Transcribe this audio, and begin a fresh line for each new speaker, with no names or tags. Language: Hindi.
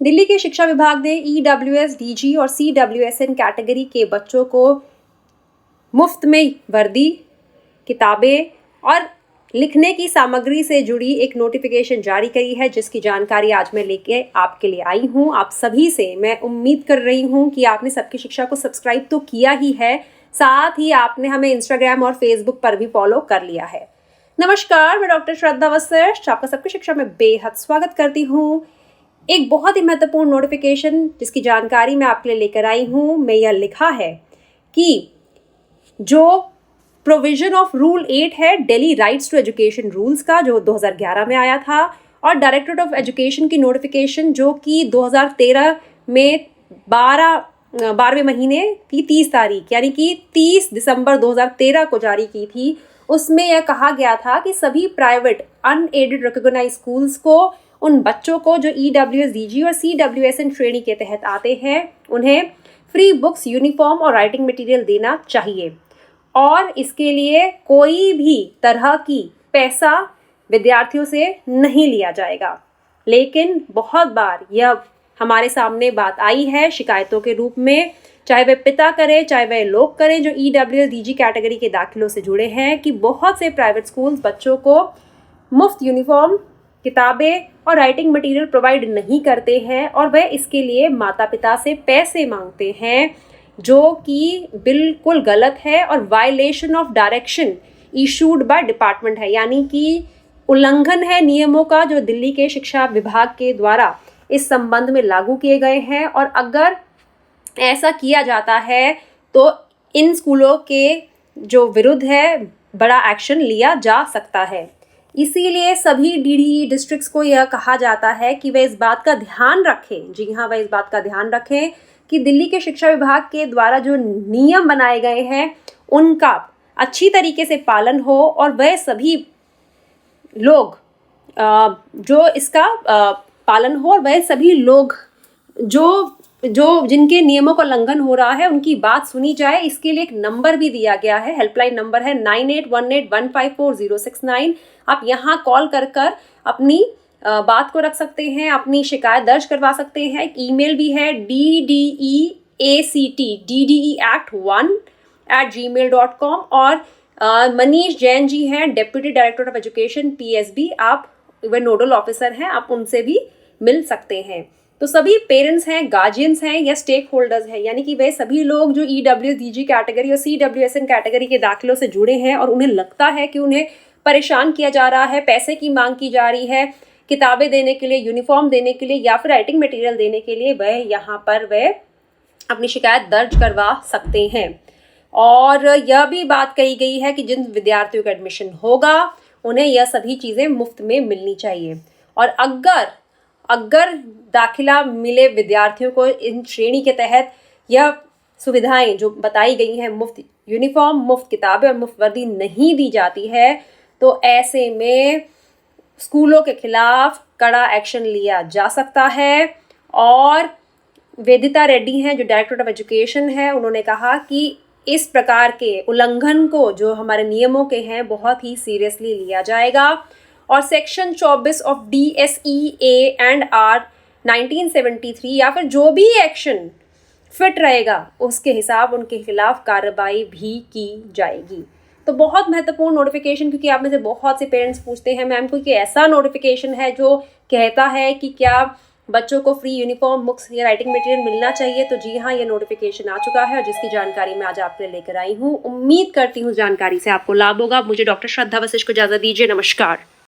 दिल्ली के शिक्षा विभाग ने EWS, DG और CWSN कैटेगरी के बच्चों को मुफ्त में वर्दी, किताबें और लिखने की सामग्री से जुड़ी एक नोटिफिकेशन जारी करी है, जिसकी जानकारी आज मैं लेके आपके लिए आई हूँ। आप सभी से मैं उम्मीद कर रही हूँ कि आपने सबकी शिक्षा को सब्सक्राइब तो किया ही है, साथ ही आपने हमें इंस्टाग्राम और फेसबुक पर भी फॉलो कर लिया है। नमस्कार, मैं डॉक्टर श्रद्धा वशिष्ठ आपका सबकी शिक्षा में बेहद स्वागत करती हूँ। एक बहुत ही महत्वपूर्ण नोटिफिकेशन जिसकी जानकारी मैं आपके लिए लेकर आई हूँ, में यह लिखा है कि जो प्रोविजन ऑफ रूल 8 है Delhi rights to education rules का, जो 2011 में आया था, और डायरेक्टरेट ऑफ एजुकेशन की नोटिफिकेशन जो कि 2013 में 12वें महीने की 30 तारीख यानी कि 30 दिसंबर 2013 को जारी की थी। उसमें यह कहा गया था कि सभी प्राइवेट अनएडेड रिकॉग्नाइज्ड स्कूल्स को उन बच्चों को जो EWS, DG और CWSN श्रेणी के तहत आते हैं, उन्हें फ्री बुक्स, यूनिफॉर्म और राइटिंग मटेरियल देना चाहिए और इसके लिए कोई भी तरह की पैसा विद्यार्थियों से नहीं लिया जाएगा। लेकिन बहुत बार यह हमारे सामने बात आई है शिकायतों के रूप में, चाहे वह पिता करें चाहे वह लोग करें जो EWS, DG कैटेगरी के दाखिलों से जुड़े हैं, कि बहुत से प्राइवेट स्कूल्स बच्चों को मुफ्त यूनिफॉर्म, किताबें और राइटिंग मटेरियल प्रोवाइड नहीं करते हैं और वह इसके लिए माता पिता से पैसे मांगते हैं, जो कि बिल्कुल गलत है और violation of direction issued by department है, यानी कि उल्लंघन है नियमों का जो दिल्ली के शिक्षा विभाग के द्वारा इस संबंध में लागू किए गए हैं। और अगर ऐसा किया जाता है तो इन स्कूलों के जो विरुद्ध है बड़ा एक्शन लिया जा सकता है। इसीलिए सभी DDE डिस्ट्रिक्ट्स को यह कहा जाता है कि वे इस बात का ध्यान रखें, जी हाँ, वह इस बात का ध्यान रखें कि दिल्ली के शिक्षा विभाग के द्वारा जो नियम बनाए गए हैं उनका अच्छी तरीके से पालन हो और वह सभी लोग जो इसका पालन हो और वह सभी लोग जो जिनके नियमों का उल्लंघन हो रहा है उनकी बात सुनी जाए। इसके लिए एक नंबर भी दिया गया है, हेल्पलाइन नंबर है 9818154069। आप यहाँ कॉल कर अपनी बात को रख सकते हैं, अपनी शिकायत दर्ज करवा सकते हैं। एक ईमेल भी है DDEACT1@gmail.com और मनीष जैन जी हैं, deputy director of education PSB, आप वह नोडल ऑफिसर हैं, आप उनसे भी मिल सकते हैं। तो सभी पेरेंट्स हैं, गार्जियंस हैं या स्टेक होल्डर्स हैं, यानी कि वे सभी लोग जो EWS, DG कैटेगरी और CWSN कैटेगरी के दाखिलों से जुड़े हैं और उन्हें लगता है कि उन्हें परेशान किया जा रहा है, पैसे की मांग की जा रही है किताबें देने के लिए, यूनिफॉर्म देने के लिए या फिर राइटिंग मटेरियल देने के लिए, वह यहाँ पर वह अपनी शिकायत दर्ज करवा सकते हैं। और यह भी बात कही गई है कि जिन विद्यार्थियों का एडमिशन होगा उन्हें यह सभी चीज़ें मुफ्त में मिलनी चाहिए। और अगर दाखिला मिले विद्यार्थियों को इन श्रेणी के तहत यह सुविधाएं जो बताई गई हैं, मुफ्त यूनिफॉर्म, मुफ्त किताबें और मुफ्त वर्दी नहीं दी जाती है, तो ऐसे में स्कूलों के खिलाफ कड़ा एक्शन लिया जा सकता है। और वेदिता रेड्डी हैं जो डायरेक्टर ऑफ एजुकेशन है, उन्होंने कहा कि इस प्रकार के उल्लंघन को जो हमारे नियमों के हैं बहुत ही सीरियसली लिया जाएगा और सेक्शन 24 ऑफ DSEA&R 1973 या फिर जो भी एक्शन फिट रहेगा उसके हिसाब उनके खिलाफ कार्रवाई भी की जाएगी। तो बहुत महत्वपूर्ण नोटिफिकेशन, क्योंकि आप में से बहुत से पेरेंट्स पूछते हैं मैम कोई ऐसा नोटिफिकेशन है जो कहता है कि क्या बच्चों को फ्री यूनिफॉर्म, बुक्स या राइटिंग मटेरियल मिलना चाहिए। तो जी हाँ, ये नोटिफिकेशन आ चुका है और जिसकी जानकारी मैं आज आपके लिए लेकर आई हूँ। उम्मीद करती हूँ जानकारी से आपको लाभ होगा। मुझे डॉक्टर श्रद्धा वशिष्ठ को इजाजत दीजिए। नमस्कार।